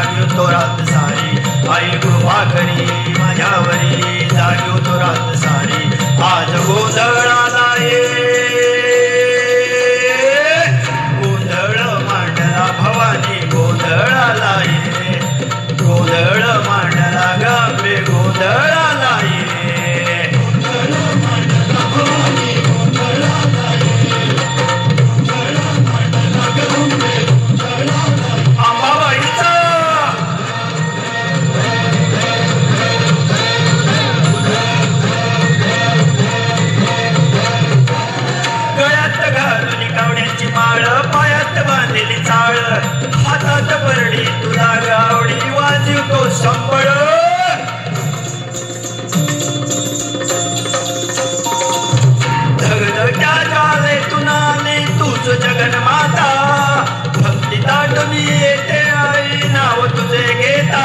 जागी तो रात सारी आई कृपा करी माझ्यावरी जागी तो रात सारी आज गोंधळाला ये गोंधळ मांडला भवानी गोंधळाला ये गोंधळ मांडला गंबे गोंधळाला ये चाळ हातात बरडी तुला गावडी वाजवतो संबळ धगधग्या जाले तुनाने तुझ जगन्माता भक्ती ताटून येते आई नाव तुझे घेता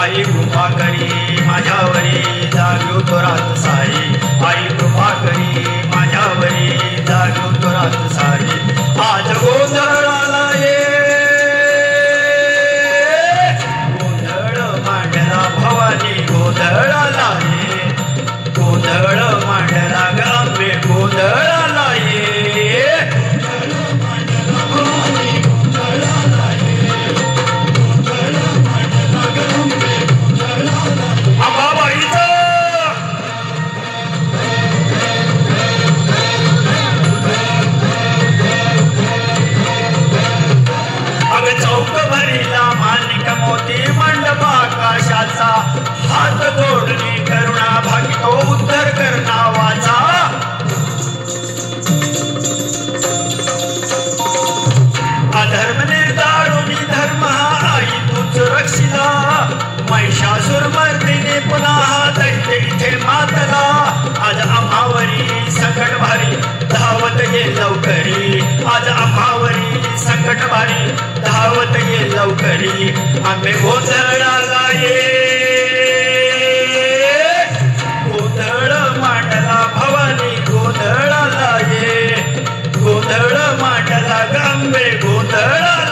आई कृपा करी माझ्यावरी जागी तो रात सारी आई कृपा करी माझ्यावरी जागी तो रात सारी आज गोंधळाला ये गोंधळ मांडला भवानी गोंधळाला ये गोंधळ मांडला गंबे गोंधळाला ये चौक भरीला मानिक मोती मंडप आकाशाचा हात जोडली करुणा भागितो उद्धार करना वाचा अधर्म निर्दाळून धर्म आई तूच रक्षिला महिषासुर मर्दिनी पुन्हा दैत्य इथे मातला आज आम्हावरी संकट भारी धावत ये लवकरी आज आम्हावरी संकट भारी धावत ये लवकरी आम्ही गोंधळाला ये गोंधळ मांडला भवानी गोंधळाला ये गोंधळ मांडला गंबे गोंधळाला